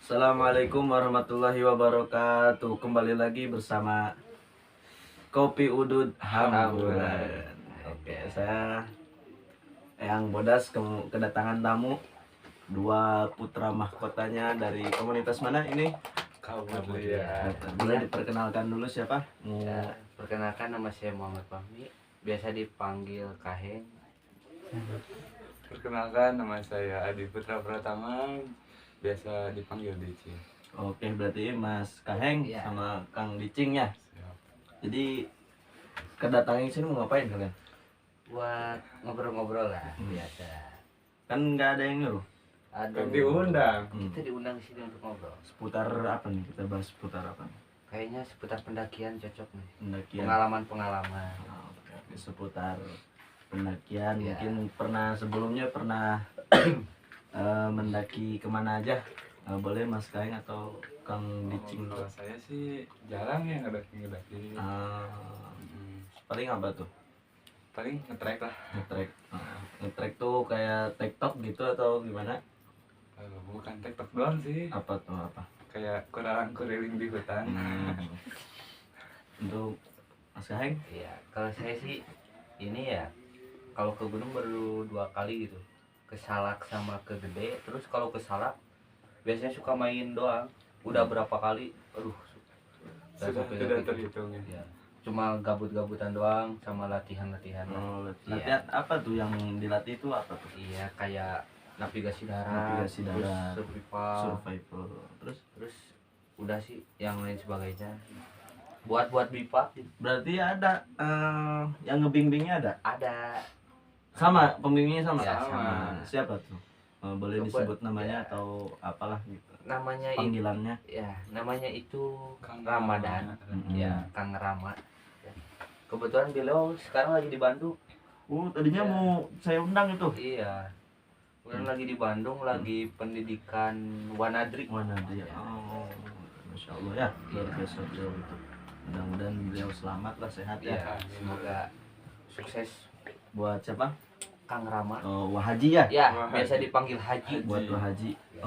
Assalamualaikum warahmatullahi wabarakatuh. Kembali lagi bersama Kopi Udud Hamburan. Oke, saya Eyang Bodas kedatangan tamu dua putra mahkotanya dari komunitas mana ini? Kemudian Boleh diperkenalkan dulu siapa? ya, perkenalkan nama saya Muhammad Fahmi, biasa dipanggil Kaheng. Perkenalkan, nama saya Adi Putra Pratama, biasa dipanggil Dici. Oke, berarti Mas Kaheng Iya. sama Kang Dicing ya. Siap. Jadi kedatangan sini mau ngapain kalian? Buat ngobrol-ngobrol lah biasa. Kan nggak ada yang nyuruh. Aduh, Diundang. kita diundang ke sini untuk ngobrol. Seputar apa nih? Kita bahas seputar apa nih? Kayaknya seputar pendakian cocok nih. Pendakian. Pengalaman-pengalaman. Oh, oke. Seputar pendakian. Ya. Mungkin sebelumnya pernah mendaki kemana aja? Boleh Mas Kaeng atau Kang Dicing? Kalau saya sih jarang ya ngedaki. Paling apa tuh? Paling nge-trek lah. Ngetrek. Ngetrek tuh kayak TikTok gitu atau gimana? Bukan TikTok doang sih. Apa tuh apa? Kayak keliling di hutan. Untuk Mas Kaeng? Iya, kalau saya sih ini ya, kalau ke gunung baru 2 kali gitu. Ke Salak sama ke Gede. Terus kalau ke Salak biasanya suka main doang. Udah berapa kali? Aduh, Sudah sampai tidak gitu. terhitung ya. Ya, cuma gabut-gabutan doang sama latihan-latihan. Oh, Iya. latihan apa tuh yang dilatih itu apa tuh? Iya, kayak navigasi darat, Navigasi terus darat, survival, survival. terus udah sih yang lain sebagainya. Buat BIPA Berarti ada yang ngebimbingnya ada. sama pembimbingnya sama. Ya, sama. Siapa tuh? Boleh Coba, disebut namanya ya. atau apalah gitu. Namanya Panggilannya. namanya itu Kang Ramadan. Mm-mm. Ya, Kang Rama. Ya. Kebetulan beliau sekarang lagi di Bandung. Tadinya Ya. mau saya undang itu. Iya. Kebetulan lagi di Bandung, lagi pendidikan Wanadri. Mana dia? Oh, Masya Allah ya, luar biasa beliau itu. Mudah-mudahan beliau selamat lah, sehat ya. Ya, semoga sukses Buat siapa? Kang Rama. Wahaji ya? Ya, Wah, biasa Haji. dipanggil Haji. Buat Wahaji. Ya.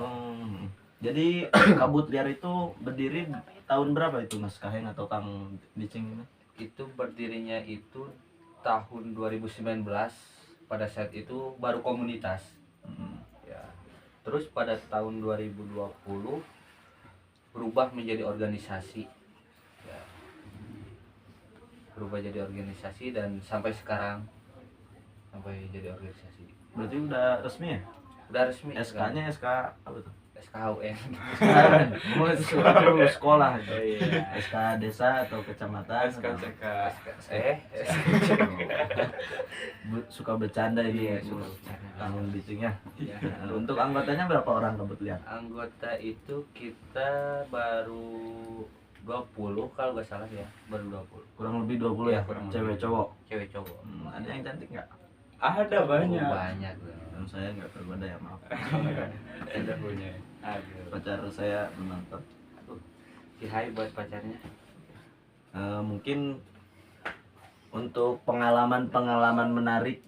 Jadi Kabut Liar itu berdiri tahun berapa itu Mas Kaheng atau Kang Dicing? Itu berdirinya itu tahun 2019. Pada saat itu baru komunitas. Ya. Terus pada tahun 2020 berubah menjadi organisasi. Ya. Berubah jadi organisasi dan sampai sekarang jadi organisasi. Berarti udah resmi ya? Udah resmi. SK-nya SK apa tuh? SKHUN. Oh, itu sekolah. Oh, iya. SK desa atau kecamatan? SKCK. Suka bercanda Iya, ini suka Bu. bercanda. Kang Dicing ya. Ya. Untuk anggotanya berapa orang Kabut Liar? Anggota itu kita baru 20 kalau nggak salah ya, baru 20. Kurang lebih 20 ya? Iya, kurang Cewek lebih. cowok. Cewek cowok. Ada yang cantik nggak? Ada banyak. Oh, banyak loh. Dan saya nggak tergoda ya, maaf. Ada punya. Ada. Pacar saya menonton. Si Hai buat pacarnya. Mungkin untuk pengalaman-pengalaman menarik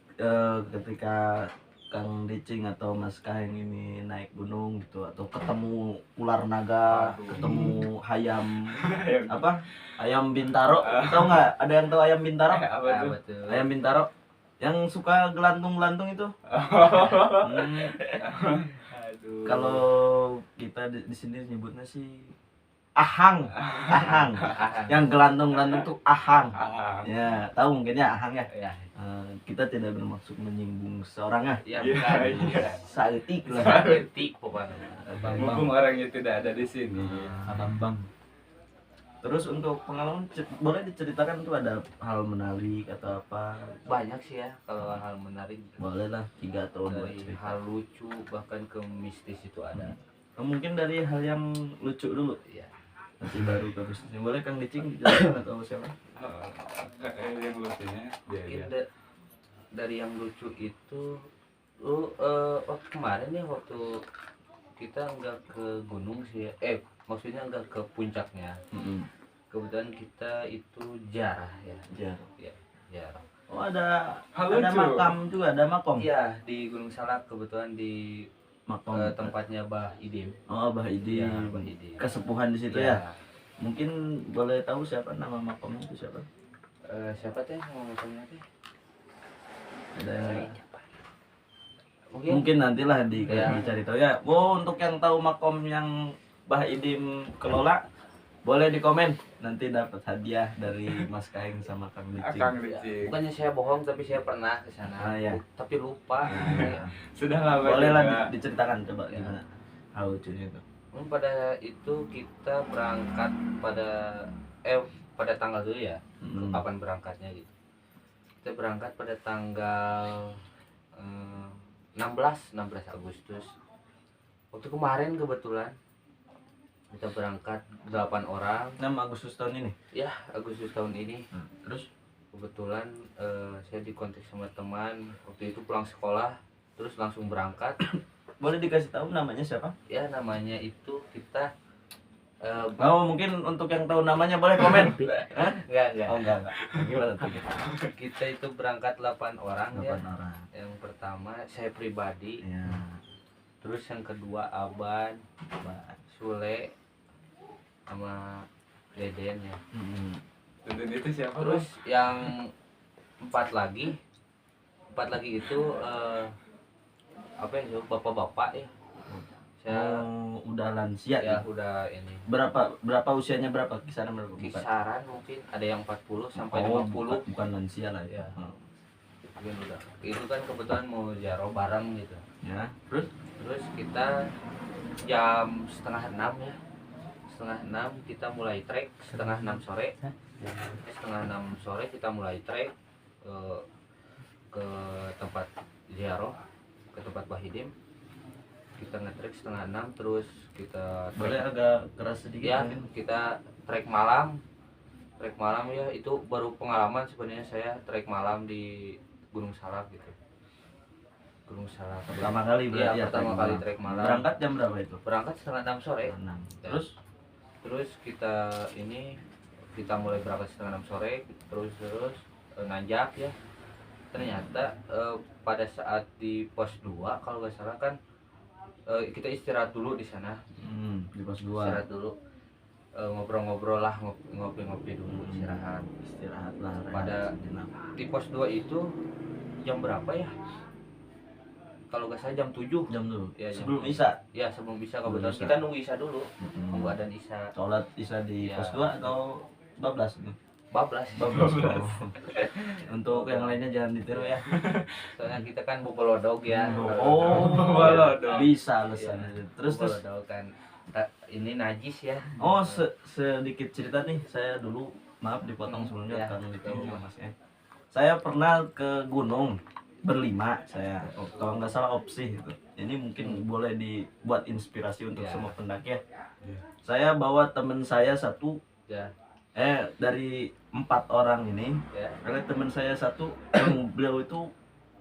ketika Kang Dicing atau Mas Kaheng ini naik gunung gitu, atau ketemu ular naga, Aduh. ketemu apa ayam bintaro, tahu nggak? Ada yang tahu ayam bintaro? Apa Ah, tuh? betul. Ayam bintaro yang suka gelantung-gelantung itu. Hmm, Aduh. kalau kita di sini nyebutnya sih ahang, ahang. Yang gelantung-gelantung tuh ahang. Ya, tahu mungkin ya ahang ya. Ya, Kita tidak bermaksud menyinggung seorang ya. ya Iya, bukan. iya. Saeutik lah. Etik pokoknya. Mumpung orangnya tidak ada di sini. Bang. Terus untuk pengalaman boleh diceritakan tuh ada hal menarik atau apa? Banyak sih ya kalau hal menarik. Boleh lah 3 atau 2 Dari cerita. hal lucu bahkan ke mistis itu ada. Mungkin dari hal yang lucu dulu. Ya. Nanti baru ke bisnis. Boleh Kang Dicing jelaskan atau siapa? Yang lucunya dia. Mungkin dari yang lucu itu waktu kemarin ya, waktu kita nggak ke gunung sih ya. Maksudnya nggak ke puncaknya. Kebetulan kita itu jarah ya. Jarah. Oh ada Hal ada lucu. makam juga, ada makom. Iya, di Gunung Salak kebetulan di Makom tempatnya Bah Idim. oh Bah Idi, Ya, Bah Idim. kesepuhan di situ Ya. ya. Mungkin boleh tahu siapa nama makomnya itu siapa? Siapa teh yang makomnya teh? Ada Mungkin mungkin nantilah Ya. dicari tahu ya. Oh, untuk yang tahu makom yang Bah Idim kelola, boleh di komen, nanti dapat hadiah dari Mas Kaeng sama Kang Licing. Kang ya, Licing. bukannya saya bohong tapi saya pernah ke sana. Ah, ya. Tapi lupa. Nah, Sudah lama boleh lah juga. diceritakan coba Ya. gimana hal lucunya itu. Pada itu kita berangkat pada tanggal dulu ya. Hmm. Kapan berangkatnya gitu. Kita berangkat pada tanggal 16 Agustus. Waktu kemarin kebetulan kita berangkat 8 orang 6 Agustus tahun ini. ya, Agustus tahun ini. Terus Kebetulan saya dikontak sama teman waktu itu pulang sekolah terus langsung berangkat. boleh dikasih tahu namanya siapa? Ya namanya itu kita Oh, mungkin untuk yang tahu namanya boleh komen. Hah? enggak. Oh, enggak. Gimana tuh? Kita itu berangkat 8 orang ya. 8 orang. Yang pertama saya pribadi, Ya. terus yang kedua Aban, Sule, sama Deden ya. Hmm. Dan itu siapa? Terus yang empat lagi itu apa ya, bapak-bapak ya. Saya Udah lansia ya ya. udah ini Berapa usianya berapa? Kisaran berapa? Bukan. kisaran mungkin ada yang 40 sampai Oh, 50 bukan lansia lah ya. Ya. mungkin udah. Itu kan kebetulan mau ziarah bareng gitu. Ya. Terus Terus kita jam setengah 6 ya. Setengah 6 kita mulai trek, setengah 6 sore. Setengah 6 sore kita mulai trek ke tempat ziarah, ke tempat Bahidim. Kita nge-trek setengah 6 terus kita boleh agak keras sedikit ya, mungkin. kita trek malam. Trek malam ya, itu baru pengalaman sebenarnya saya trek malam di Gunung Salak gitu. Gunung Salak. Pertama kali berarti Iya, ya. pertama kali trek malam. Berangkat jam berapa itu? Berangkat setengah 6 sore. 6. Ya. Terus Kita mulai berangkat setengah 6 sore, terus nanjak ya. Ternyata pada saat di pos 2 kalau nggak salah kan kita istirahat dulu di sana. di pos 2. Istirahat dulu. Ngobrol-ngobrol lah, ngopi-ngopi dulu, istirahat. Istirahat lah. Pada- Di pos 2 itu jam berapa ya? Kalau nggak salah jam 7. jam dulu. Ya, jam Sebelum 7. Isya. Ya, sebelum bisa Sebelum kebetulan Isya. kita nunggu Isya dulu. Nunggu adzan Isya. Sholat Isya di Ya. pos 2 atau 12 nih? Bablas. 12. Untuk yang lainnya jangan ditiru ya. Soalnya kita kan bubelodog ya. Oh, Bubelodog. bisa alasannya. Iya. Terus Bubelodog kan ini najis ya. oh sedikit cerita nih, saya dulu maaf dipotong sebelumnya Ya. karena itu masnya. Saya pernah ke gunung berlima saya. Kalau nggak salah opsi itu. Ini mungkin boleh dibuat inspirasi untuk Ya. semua pendaki ya. Ya. Saya bawa teman saya satu Ya, dari 4 orang ini, ya, ada teman saya satu yang beliau itu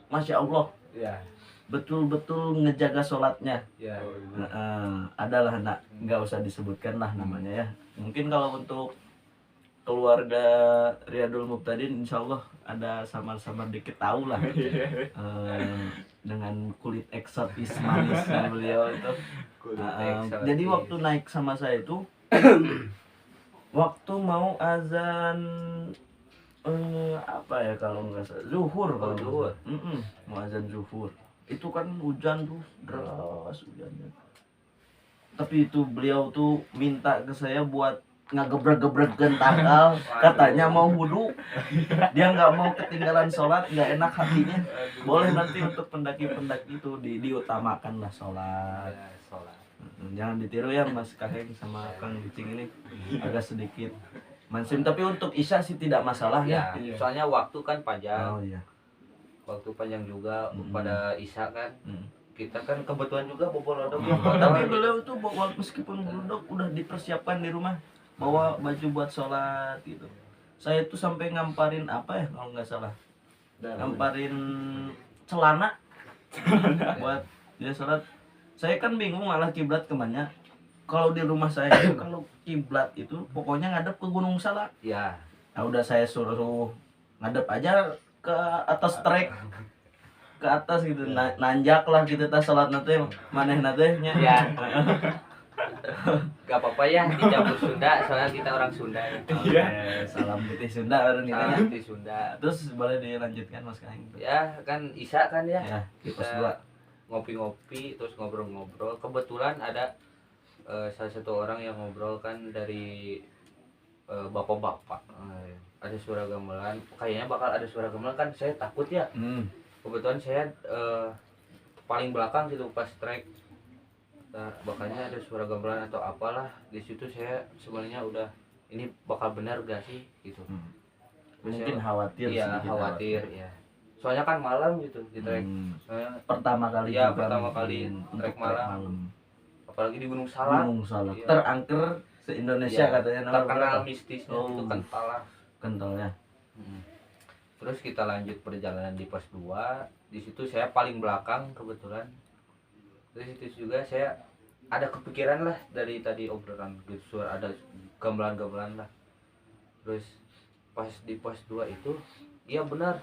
Masya Allah ya, betul-betul ngejaga sholatnya. ya. Oh, iya. Adalah nak nggak usah disebutkan lah namanya ya. Mungkin kalau untuk keluarga Riyadul Muqtadin insya Allah ada samar-samar dikit tahu lah. Dengan kulit eksotis manisnya beliau itu. Kulit eksotis. Jadi waktu naik sama saya itu waktu mau azan apa ya kalau nggak salah zuhur kalau nggak zuhur. salah. Mau azan zuhur itu kan hujan tuh deras hujannya, tapi itu beliau tuh minta ke saya buat ngagebrek-gebrekin tanggal, katanya mau wudhu, dia nggak mau ketinggalan sholat, nggak enak hatinya. Boleh nanti untuk pendaki-pendaki itu diutamakan lah sholat. Ya, sholat. Jangan ditiru ya Mas Kakek sama Kang Bicing ini agak sedikit mansim, tapi untuk Isya sih tidak masalah ya. Ya, soalnya waktu kan panjang. Oh iya. Waktu panjang juga Mm-mm. pada Isya kan. Mm. Kita kan kebetulan juga bubelodog Tapi ya. beliau tuh meskipun bulldog udah dipersiapkan di rumah, bawa baju buat sholat gitu. Saya tuh sampai ngamparin apa ya kalau nggak salah, ngamparin celana buat dia sholat. Saya kan bingung malah kiblat kemana. Kalau di rumah saya itu kalau kiblat itu pokoknya ngadep ke Gunung Salak. Ya, Nah udah saya suruh ngadep aja ke atas trek. ke atas gitu, nanjak lah gitu tas salat nanti maneh nanti nya. Ya. Gak apa-apa ya dicampur Sunda, soalnya kita orang Sunda ya. Oke, salam putih Sunda baru nih Salam tanya. di Sunda. Terus boleh dilanjutkan Mas Kahing. Ya kan Isa kan ya. Ya, kita Kita ngopi-ngopi terus ngobrol-ngobrol. Kebetulan ada salah satu orang yang ngobrol kan dari bapak-bapak. Ada suara gamelan. Kayaknya bakal ada suara gamelan kan saya takut ya. Kebetulan saya paling belakang gitu pas track. Nah, makanya ada suara gamelan atau apalah di situ saya sebenarnya udah ini bakal benar gak sih gitu. Mungkin khawatir Iya, sedikit, khawatir ya. Soalnya kan malam gitu di trek. Pertama kali Iya, juga pertama mungkin kali untuk trek malam. Apalagi di Gunung Salak. Gunung Salak. Iya. Terangker se-Indonesia Iya, katanya nama terkenal berapa? mistisnya Oh. itu kental lah. Kentalnya. Terus kita lanjut perjalanan di pos 2. Di situ saya paling belakang kebetulan. Terus itu juga saya ada kepikiran lah dari tadi obrolan gitu, ada gamelan-gamelan lah. Terus pas di pos 2 itu iya benar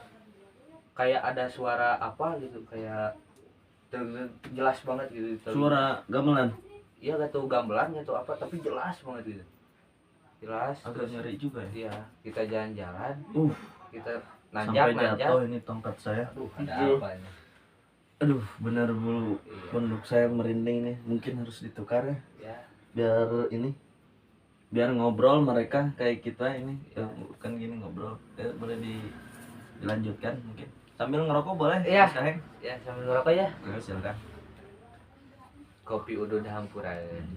kayak ada suara apa gitu, kayak jelas banget gitu. Suara gamelan. Iya gak tahu gamelannya atau apa tapi jelas banget gitu. Jelas. Agak nyeri juga ya. Iya, kita jalan-jalan, kita Sampai nanjak. jatuh ini tongkat saya. Aduh, ada apa ini? Aduh, benar bulu Iya. punduk saya merinding nih. Mungkin harus ditukar ya. Ya, Biar ini biar ngobrol mereka kayak kita ini. Ya. Bukan gini ngobrol. Boleh dilanjutkan mungkin. Sambil ngerokok boleh? Iya. Mas Kaheng? ya sambil ngerokok ya. Ya, silakan. Kopi udun hampuran.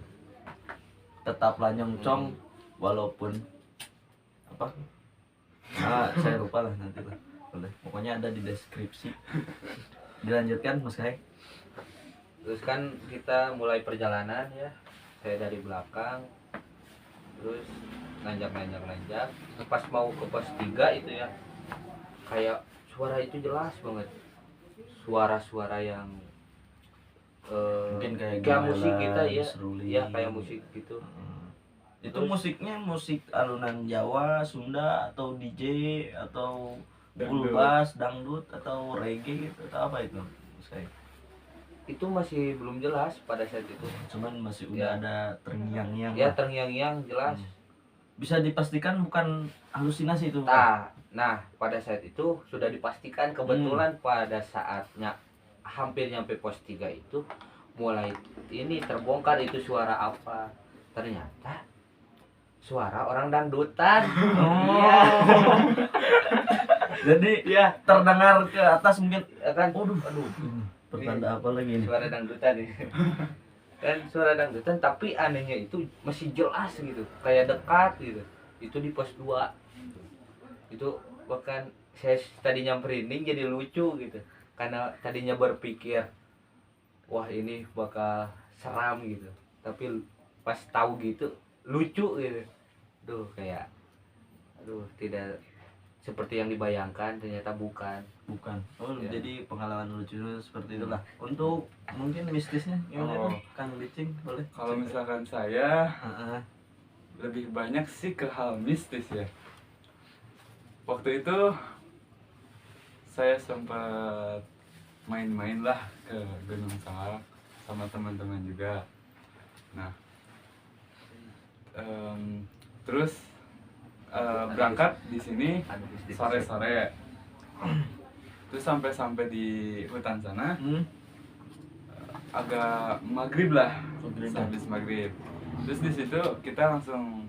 Tetap nyongcong walaupun apa? Saya lupa lah nanti lah. Boleh. Pokoknya ada di deskripsi. Dilanjutkan Mas Kaheng. Terus kan kita mulai perjalanan ya. Saya dari belakang. Terus nanjak. Pas mau ke pos 3 itu ya. Kayak suara itu jelas banget. Suara-suara yang Mungkin kayak musik gamelan, kita ya. seruling. Iya, kayak musik gitu. Itu Terus- musiknya musik alunan Jawa, Sunda atau DJ atau Dangdut. bulbas, dangdut atau reggae gitu atau apa itu? Mas Kaheng? Itu masih belum jelas pada saat itu. Cuman masih Ya. udah ada terngiang-ngiang. Ya lah. terngiang-ngiang jelas. Bisa dipastikan bukan halusinasi itu. Nah, pada saat itu sudah dipastikan kebetulan pada saatnya hampir nyampe pos 3 itu mulai ini terbongkar itu suara apa. Ternyata suara orang dangdutan. Iya. Jadi Iya, terdengar ke atas mungkin. ya kan? Aduh. Aduh, Pertanda apa lagi nih? suara dangdutan nih. Kan suara dangdutan tapi anehnya itu masih jelas gitu, kayak dekat gitu. Itu di pos 2. Itu bahkan saya tadinya merinding jadi lucu gitu. Karena tadinya berpikir wah ini bakal seram gitu. Tapi pas tahu gitu lucu gitu. Kayak tidak seperti yang dibayangkan, ternyata bukan. Bukan. Oh, Ya. jadi pengalaman lucunya seperti itulah. Untuk mungkin mistisnya gimana Oh. tuh? Kang Bicing boleh? Kalau misalkan saya Heeh. lebih banyak sih ke hal mistis ya. Waktu itu saya sempat main-main lah ke Gunung Salak sama teman-teman juga. Nah, terus berangkat di sini Ada mistis. sore-sore. Terus sampai di hutan sana agak maghrib lah, Maghrib. habis maghrib. Terus di situ kita langsung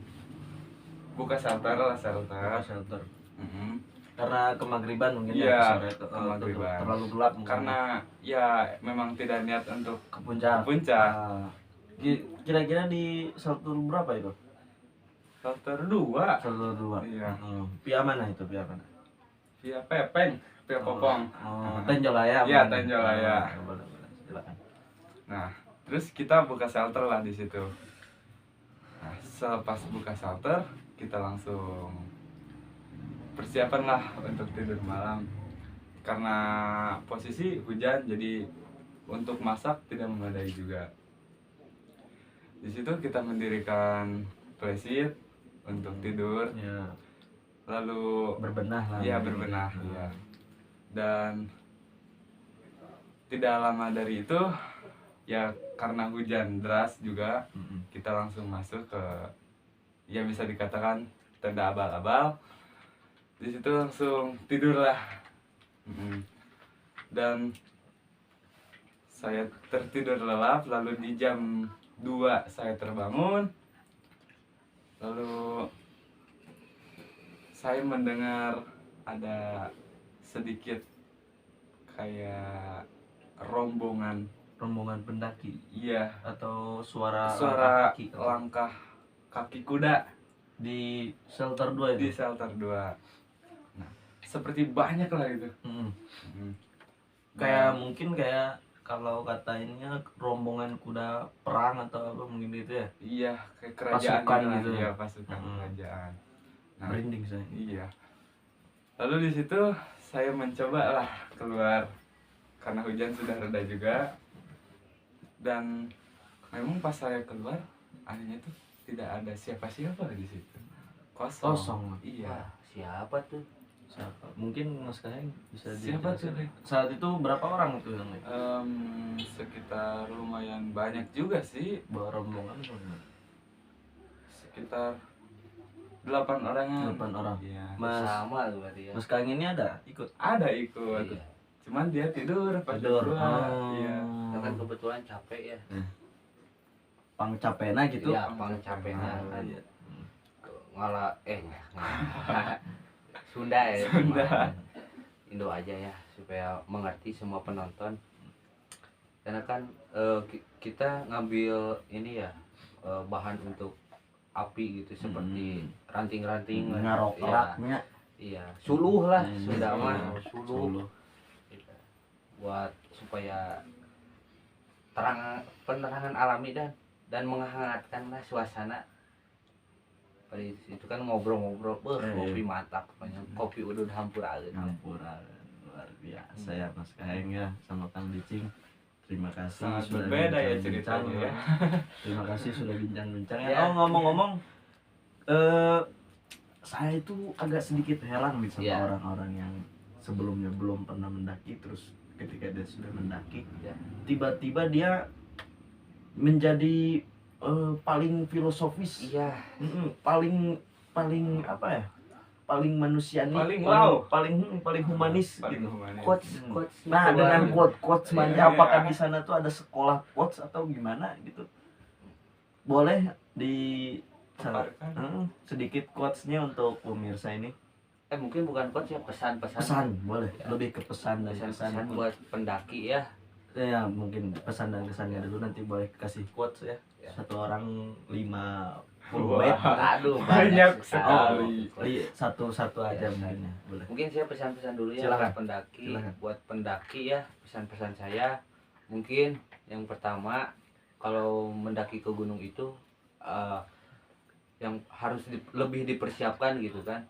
buka shelter. Shelter. Mm-mm. Karena kemagriban mungkin Iya, sore kemagriban. terlalu gelap mungkin. Karena ya memang tidak niat untuk ke puncak. ke puncak. Kira-kira di shelter berapa itu? Shelter 2 Shelter 2. Iya. Via mana itu? Via mana? via Pepeng, via Popong. Tenjolaya. Iya, mana? Tenjolaya. Boleh, silakan. Nah, terus kita buka shelter lah di situ. Nah, selepas buka shelter, kita langsung persiapan lah untuk tidur malam. Karena posisi hujan, jadi untuk masak tidak memadai juga. Di situ kita mendirikan playset untuk tidur, Ya, lalu berbenah lah. ya berbenah ya. Dan tidak lama dari itu ya karena hujan deras juga kita langsung masuk ke ya bisa dikatakan tenda abal-abal. Di situ langsung tidurlah. Dan saya tertidur lelap, lalu di jam 2 saya terbangun. Lalu saya mendengar ada sedikit kayak rombongan, pendaki iya, atau suara suara kaki langkah kaki kuda di shelter 2 di itu. shelter 2. Nah, seperti banyak lah itu. Kayak mungkin kayak kalau katanya rombongan kuda perang atau apa mungkin gitu ya. Iya, kayak kerajaan Pasukan lah. gitu. Iya, pasukan kerajaan. Nah, Merinding saya. iya. Lalu di situ saya mencoba lah keluar karena hujan sudah reda juga. Dan memang pas saya keluar, anehnya tuh tidak ada siapa-siapa di situ. Kosong. Iya. Wah, siapa tuh? Siapa? Mungkin Mas Kaheng bisa Siapa tuh, dijelaskan. Rek? Saat itu berapa orang tuh yang naik? Sekitar lumayan banyak juga sih, Bawa rombongan berapa? sekitar 8 orang. 8 orang. Iya. Mas Sama tuh berarti ya. Mas Kaheng ini ada ikut? Ada ikut. Iya. Cuman dia tidur pas Tidur. jam 2. Iya. Kita kan kebetulan capek ya. Pangcapena gitu. Iya, pangcapena kan. Iya. Ngalah Sunda ya. Sunda. Indo aja ya supaya mengerti semua penonton. Karena kan kita ngambil ini ya bahan untuk api gitu seperti ranting-ranting Ngarok Iya. raknya. Iya, suluh lah Sunda mah, suluh. Suluh. Buat supaya penerangan alami dan menghangatkan lah suasana. Pada itu kan ngobrol-ngobrol, kopi mantap, banyak kopi udah hampuraeun. Campuran luar biasa ya Mas Kaheng ya sama Kang Dicing. Terima kasih Sangat sudah berbeda ya bincang-bincang ceritanya ya. Terima kasih sudah bincang-bincang ya. Ya. Oh ngomong-ngomong, saya itu agak sedikit heran nih sama Ya. orang-orang yang sebelumnya belum pernah mendaki, terus ketika dia sudah mendaki, Ya. tiba-tiba dia menjadi paling filosofis, Iya, paling apa ya? Paling manusiawi, Paling wow. paling humanis Paling gitu. humanis. quotes. Nah, dengan quotes Iya, manja, iya. apakah di sana tuh ada sekolah quotes atau gimana gitu? Boleh di Paparkan. sedikit quotesnya untuk pemirsa ini. Mungkin bukan quotes ya, pesan-pesan. Pesan boleh, Ya. lebih ke pesan dan Pesan-pesan kesan. buat pendaki ya. Ya mungkin pesan dan kesannya dulu, nanti boleh kasih quotes ya. Ya. Satu orang 50 Wah. bait. Aduh, Banyak sekali. sekali. Iya, satu-satu aja Ya. mungkin ya. Boleh. Mungkin saya pesan-pesan dulu ya Silakan. buat pendaki. Silakan. Buat pendaki ya, pesan-pesan saya. Mungkin yang pertama, kalau mendaki ke gunung itu yang harus lebih dipersiapkan gitu kan.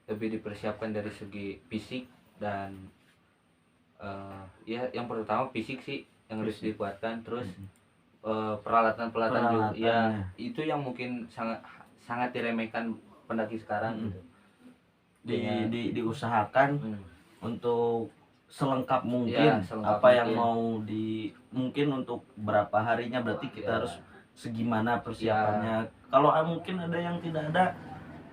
Lebih dipersiapkan dari segi fisik dan ya yang pertama fisik sih yang harus Fisik. dikuatkan, terus peralatan-peralatan juga ya Peralatannya. itu yang mungkin sangat diremehkan pendaki sekarang gitu. Diusahakan Hmm. untuk selengkap mungkin Ya, selengkap apa yang mungkin. mau mungkin untuk berapa harinya, berarti kita Ya. harus segimana persiapannya. Kalau mungkin ada yang tidak ada,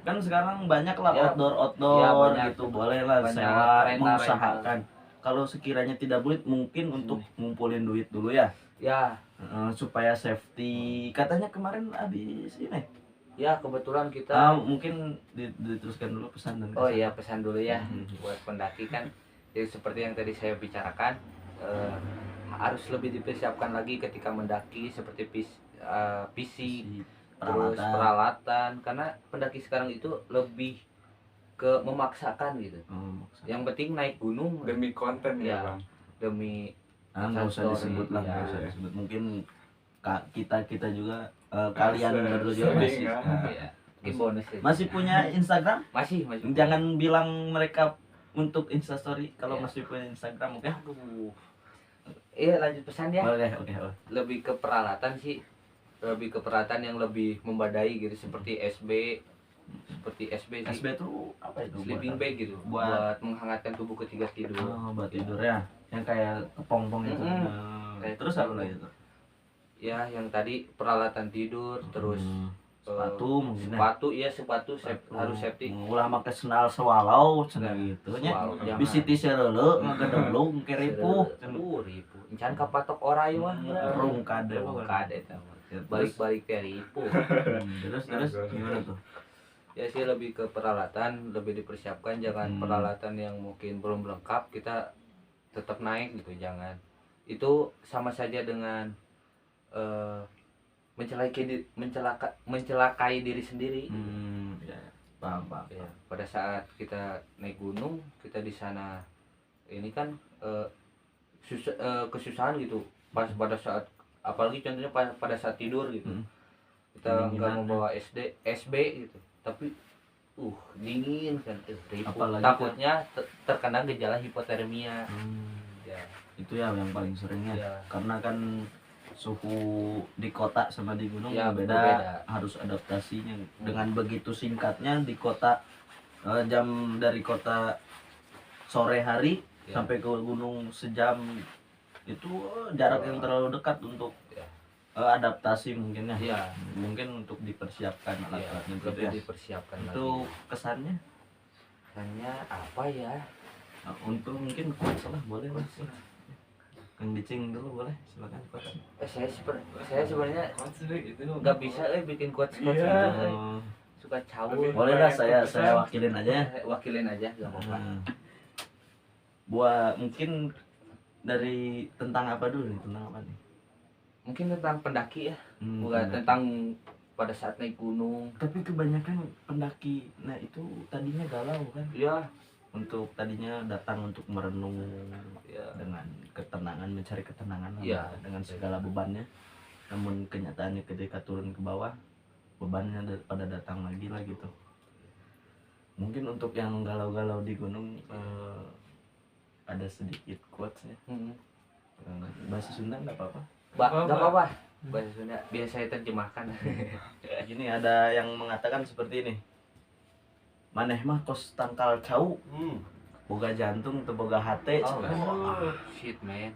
kan sekarang banyak lah Ya. outdoor Ya, banyak. gitu, boleh lah Banyak sewa, rental. mengusahakan. Kalau sekiranya tidak boleh, mungkin untuk ngumpulin duit dulu ya, Ya, supaya safety. Katanya kemarin habis ini. ya kebetulan kita Mungkin diteruskan dulu pesan dan oh kesan. iya pesan dulu ya Mhm. buat pendaki kan. Ya, seperti yang tadi saya bicarakan, harus lebih dipersiapkan lagi ketika mendaki seperti fisik, Si terus peralatan, karena pendaki sekarang itu lebih ke memaksakan gitu. maksudnya. Yang penting naik gunung Demi konten ya, Ya. Bang. demi Nggak usah Story, disebut lah, nggak ya. usah disebut. Mungkin kita juga kalian berdua juga masih Sering, ya, mungkin bonus ya. masih punya Instagram. masih Jangan bilang mereka untuk Instastory kalau Ya. masih punya Instagram, oke? Aduh. Iya, lanjut pesan ya. Boleh, oke. Lebih ke peralatan sih, lebih ke peralatan yang lebih membadai gitu, seperti SB sih. SB itu apa itu? Sleeping bag gitu, Buat- buat menghangatkan tubuh ketika tidur. buat tidur ya. Yang kayak kepompong itu. Mm-mm. Nah, Kayak terus apa lagi tuh? Ya yang tadi peralatan tidur, terus Sepatu mungkin ya. sepatu ya sepatu harus safety. Ulah make sendal sewalau cenah Nah, gitu nya. sewalau, jangan. Bisi ti sereuleu ngagedelung ke ripuh. Ribu. Encan kapatok orai mah. Rung kade. Kade tah. Balik-balik teh ribu. Terus gimana tuh? Ya sih lebih ke peralatan, lebih dipersiapkan, jangan peralatan yang mungkin belum lengkap kita tetap naik gitu, jangan. Itu sama saja dengan mencelakai diri sendiri. Ya, paham. Ya, pada saat kita naik gunung, kita di sana ini kan kesusahan gitu. Pada saat apalagi contohnya pada saat tidur gitu. Kita nggak membawa SB gitu. Tapi dingin kan ribu. Apalagi Takutnya terkena gejala hipotermia. Ya, itu ya yang paling seringnya. Ya. Karena kan suhu di kota sama di gunung Ya, beda, berbeda. harus adaptasinya. Dengan begitu singkatnya di kota jam dari kota sore hari Ya. sampai ke gunung sejam itu jarak yang terlalu dekat untuk Ya. Adaptasi mungkin ya. Ya. Mungkin untuk dipersiapkan Ya, alat-alatnya gitu lebih ya. dipersiapkan Itu lagi. kesannya Hanya apa ya? untuk mungkin quotes lah boleh lah. Kang Dicing dulu boleh, silakan quotes. Saya sebenarnya nggak bisa bikin quotes Iya. gitu. Oh, Suka cabut. boleh lah saya wakilin aja. Wakilin aja nggak apa-apa. Buat mungkin dari tentang apa dulu nih? Tentang apa nih? Mungkin tentang pendaki ya, bukan Pendaki. tentang pada saat naik gunung. Tapi kebanyakan pendaki, nah itu tadinya galau kan? Ya, Untuk tadinya datang untuk merenung ya, dengan ketenangan, mencari ketenangan lah, Iya. dengan segala bebannya. Namun kenyataannya ketika turun ke bawah, bebannya pada datang lagi lah gitu. Mungkin untuk yang galau-galau di gunung ada sedikit quotes ya. Bahasa Sunda nggak apa-apa. nggak apa-apa. Bahasa Sunda biar saya terjemahkan. Gini ada yang mengatakan seperti ini. Maneh mah kos tangkal cau, boga jantung teu boga hate. Shit man.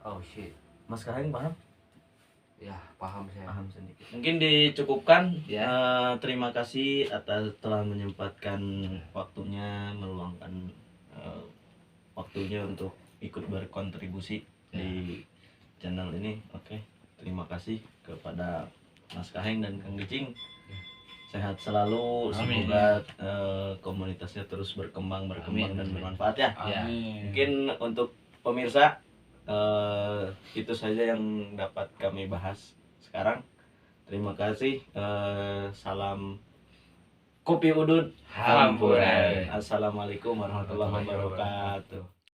Oh shit. Mas Kaheng paham? Ya paham saya. Paham sedikit. Mungkin dicukupkan. Ya. Terima kasih atas telah menyempatkan waktunya, meluangkan waktunya untuk ikut berkontribusi di channel ini. Oke. Terima kasih kepada Mas Kaheng dan Kang Dicing. Sehat selalu, semoga komunitasnya terus berkembang Amin. dan bermanfaat ya. Ya. Mungkin untuk pemirsa itu saja yang dapat kami bahas sekarang. Terima kasih. Salam Kopi Udud Hampuran. Assalamualaikum warahmatullahi wabarakatuh.